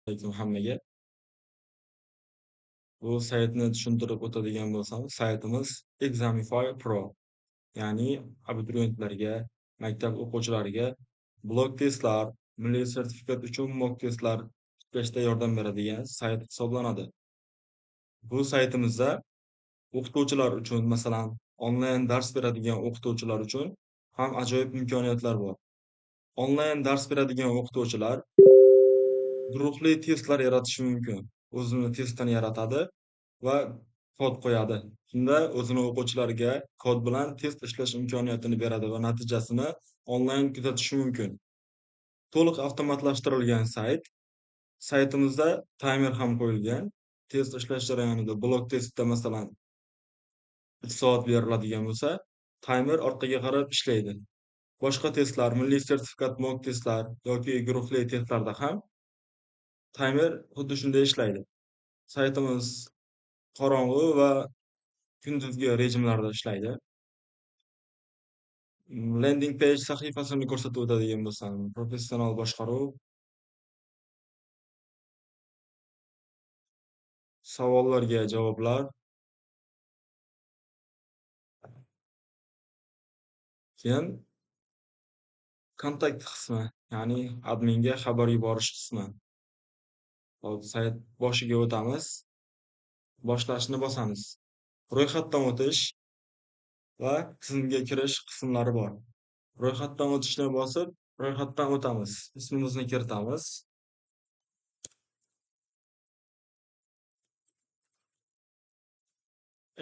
Alaykum hammaga. Bu saytni tushuntirib o'tadigan bo'lsam, saytimiz Examify Pro, ya'ni abituriyentlarga, maktab o'quvchilariga blok testlar, milliy sertifikat uchun mock testlar tiklashda yordam beradigan sayt hisoblanadi. Bu saytimizda o'qituvchilar uchun, masalan, onlayn dars beradigan o'qituvchilar uchun ham ajoyib imkoniyatlar bor. Onlayn dars beradigan o'qituvchilar guruhli testlar yaratishi mumkin. O'zini testini yaratadi va kod qo'yadi. Shunda o'zini o'quvchilariga kod bilan test ishlash imkoniyatini beradi va natijasini onlayn kuzatishi mumkin. To'liq avtomatlashtirilgan sayt. Saytimizda taymer ham qo'yilgan. Test ishlash jarayonida blok testda masalan 3 soat beriladigan bo'lsa, taymer orqaga qarab ishlaydi. Boshqa testlar, milliy sertifikat mock testlar yoki guruhli testlarda ham taymer xuddi shunday ishlaydi. Saytimiz qorong'u va kunduzgi rejimlarda ishlaydi. Landing page sahifasini ko'rsatib o'tadigan bo'lsam, professional boshqaruv, savollarga javoblar, keyin kontakt qismi, ya'ni adminga xabar yuborish qismi. Hop, sayt boshiga o'tamiz, boshlashni bosamiz. Ro'yxatdan o'tish va tizimga kirish qismlari bor. Ro'yxatdan o'tishni bosib, ro'yxatdan o'tamiz. Ismimizni kiritamiz.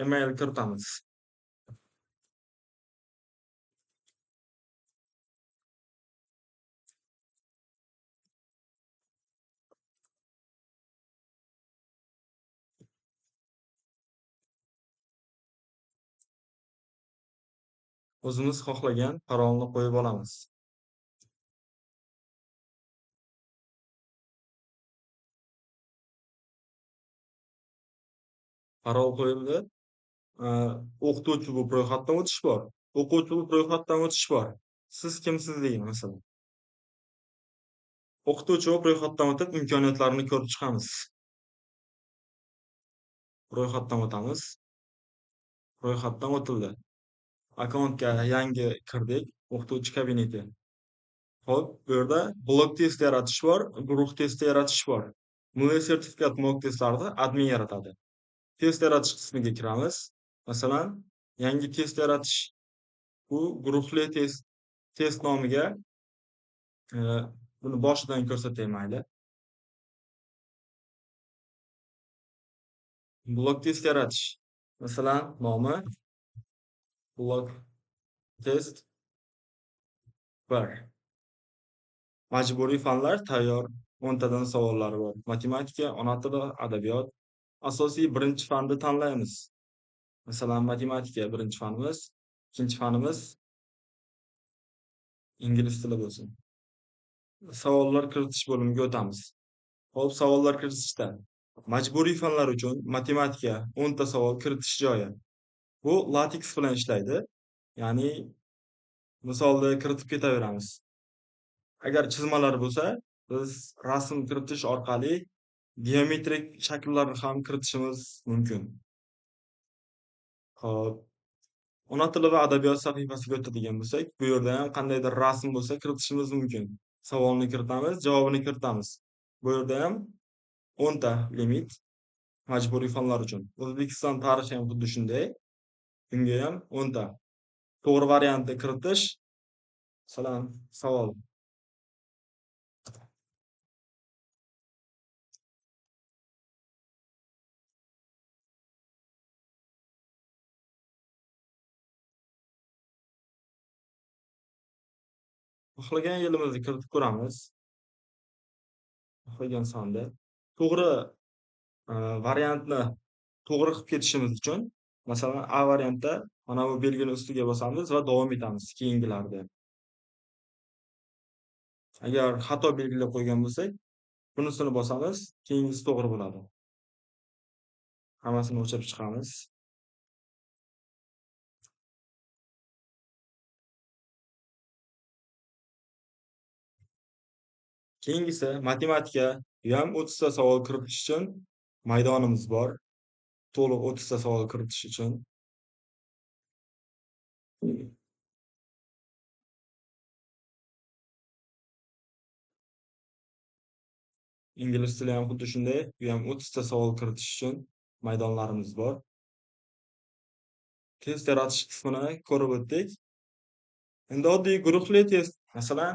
Email kiritamiz. O'zimiz xohlagan parolni qo'yib olamiz. Parol qo'yildi. O'qituvchi bo'lib ro'yxatdan o'tish bor. O'quvchi bo'lib ro'yxatdan o'tish bor. Siz kimsiz deyin masalan. O'qituvchi bo'lib ro'yxatdan o'tib, imkoniyatlarini ko'rib chiqamiz. Ro'yxatdan o'tamiz. Ro'yxatdan o'tildi. Akkauntga yangi kirdik. O'qituvchi kabineti. Xo'p, bu yerda blok test yaratish bor, guruh testi yaratish bor. Milliy sertifikat mock testlarni admin yaratadi. Test yaratish qismiga kiramiz. Masalan, yangi test yaratish. Bu guruhli test nomiga buni boshidan ko'rsatay mayli. Blok test yaratish. Masalan, nomi blok test 1. Majburiy fanlar tayyor 10 tadan savollari bor. Matematika, ona tili, adabiyot. Asosiy birinchi fanni tanlaymiz. Masalan, matematika birinchi fanimiz, ikkinchi fanimiz ingliz tili bo'lsin. Savollar kiritish bo'limiga o'tamiz. Xo'p, savollar kiritishda majburiy fanlar uchun matematika 10 ta savol kiritish joyi. Bu LaTeX bilan ishlaydi. Ya'ni misolda kiritib ketaveramiz. Agar chizmalar bo'lsa, biz rasm kiritish orqali geometrik shakllarni ham kiritishimiz mumkin. Xo'p, ona tili va adabiyot sahifasiga o'tadigan bo'lsak, bu yerda ham qandaydir rasm bo'lsa kiritishimiz mumkin. Savolni kiritamiz, javobini kiritamiz. Bu yerda ham 10 ta limit majburiy fanlar uchun. O'zbekiston tarixi ham xuddi shunday. Bunga ham 10 ta. To'g'ri variantni kiritish, masalan, savol. Xohlagan yilimizni kiritib ko'ramiz. Xohlagan sonda. To'g'ri variantni to'g'ri qilib ketishimiz uchun, masalan, A variantda mana bu belgini ustiga bosamiz va davom etamiz keyingilarda. Agar xato belgilab qo'ygan bo'lsak, bunisini bosamiz, keyingisi to'g'ri bo'ladi. Hammasini o'chirib chiqamiz. Keyingisi matematika. Bu ham 30 ta savol kiritish uchun maydonimiz bor. To'liq 30 ta savol kiritish uchun. Ingliz tili ham xuddi shunday. Bu ham 30 ta savol kiritish uchun maydonlarimiz bor. Test yaratish qismini ko'rib o'tdik. Endi oddiy guruhli test, masalan,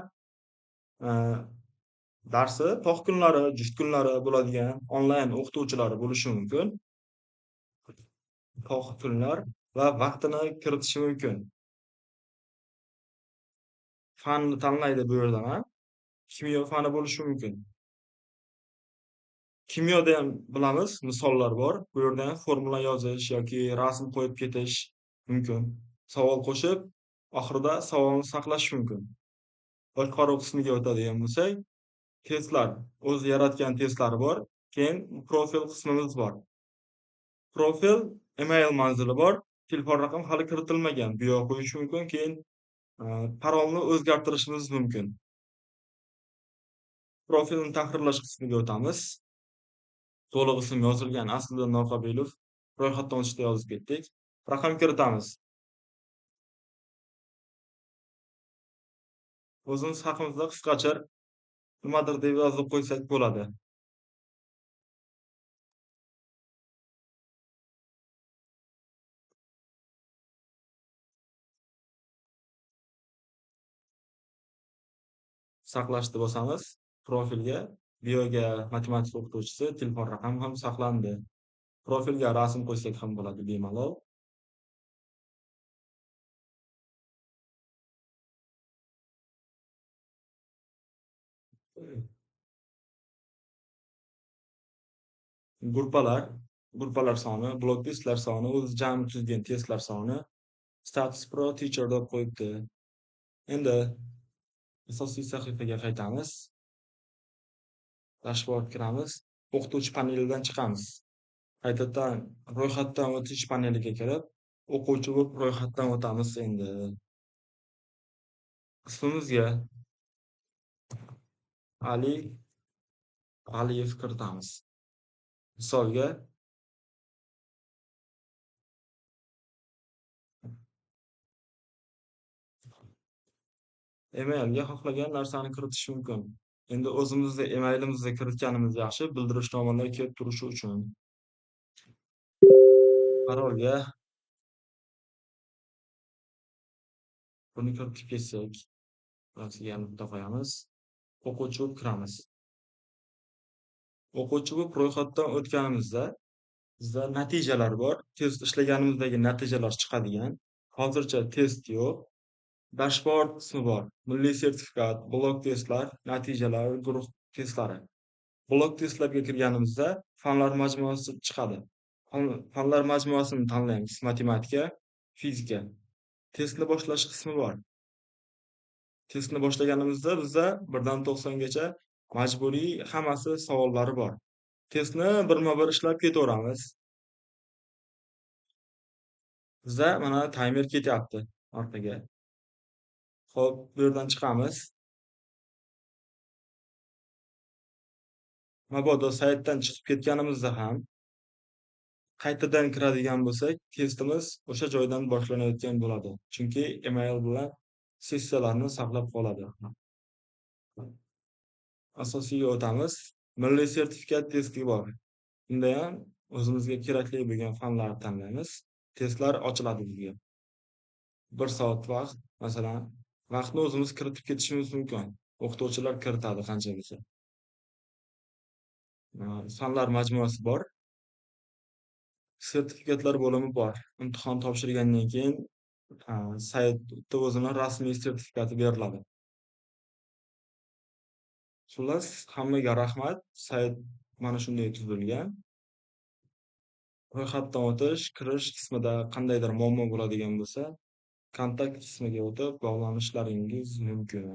darsi tog' kunlari, juft kunlari bo'ladigan onlayn o'qituvchilari bo'lishi mumkin. Tog' kunlar va vaqtini kiritishi mumkin. Fanni tanlaydi bu yerdan ham. Kimyo fani bo'lishi mumkin. Kimyoda ham bilamiz, misollar bor. Bu yerda ham formula yozish yoki rasm qo'yib ketish mumkin. Savol qo'shib, oxirida savolni saqlash mumkin. Boshqaruv qismiga o'tadigan bo'lsak, testlar, o'zi yaratgan testlari bor. Keyin profil qismimiz bor. Profil email manzili bor. Telefon raqam hali kiritilmagan. Bu yoqqa qo'yish mumkin. Keyin parolni o'zgartirishimiz mumkin. Profilni tahrirlash qismiga o'tamiz. To'liq ism yozilgan Asliddin Norqobilov ro'yxatdan o'tishda yozib ketdik. Raqam kiritamiz. O'zimiz haqimizda qisqacha nimadir deb yozib qo'ysak bo'ladi. Saqlashni bosamiz. Profilga bioga matematika o'qituvchisi telefon raqami ham saqlandi. Profilga rasm qo'ysak ham bo'ladi bemalol. Gruppalar soni, blok testlar soni, o'zi jami tuzgan testlar soni status pro teacher deb qo'yibdi. Endi asosiy sahifaga qaytamiz. Dashbord kiramiz. O'qituvchi panelidan chiqamiz. Qaytadan ro'yxatdan o'tish paneliga kirib, o'quvchi bo'lib ro'yxatdan o'tamiz endi. Ismimizga Ali Aliyev kiritamiz. Misolga emailga xohlagan narsani kiritish mumkin. Endi o'zimizni emailimizni kiritganimiz yaxshi, bildirishnomalar kelib turishi uchun. Parolga buni kiritib ketsak, burasiga nuqta qo'yamiz. O'quvchi bo'lib kiramiz. O'quvchi bo'lib ro'yxatdan o'tganimizda bizda natijalar bor. Test ishlaganimizdagi natijalar chiqadigan. Hozircha test yo'q. Dashbord qismi bor. Milliy sertifikat, blok testlar, natijalar, guruh testlari. Blok testlarga kirganimizda fanlar majmuasi chiqadi. Fanlar majmuasini tanlaymiz. Matematika, fizika. Testni boshlash qismi bor. Testni boshlaganimizda bizda 1 dan 90 gacha majburiy hammasi savollari bor. Testni birma-bir ishlab ketaveramiz. Bizda mana taymer ketyapti orqaga. Xo'p, bu yerdan chiqamiz. Mabodo saytdan chiqib ketganimizda ham qaytadan kiradigan bo'lsak, testimiz o'sha joydan boshlanayotgan bo'ladi. Chunki email bilan sessiyalarni saqlab qoladi. Asosiyga o'tamiz. Milliy sertifikat testi bor. Unda ham o'zimizga kerakli bo'lgan fanlarni tanlaymiz. Testlar ochiladi bizga. 1 soat vaqt, masalan, vaqtni o'zimiz kiritib ketishimiz mumkin. O'qituvchilar kiritadi qancha bo'lsa. Fanlar majmuasi bor. Sertifikatlar bo'limi bor. Imtihon topshirgandan keyin saytda o'zini rasmiy sertifikati beriladi. Xullas, hammaga rahmat. Sayt mana shunday tuzilgan. Ro'yxatdan o'tish, kirish qismida qandaydir muammo bo'ladigan bo'lsa, kontakt qismiga o'tib bog'lanishlaringiz mumkin.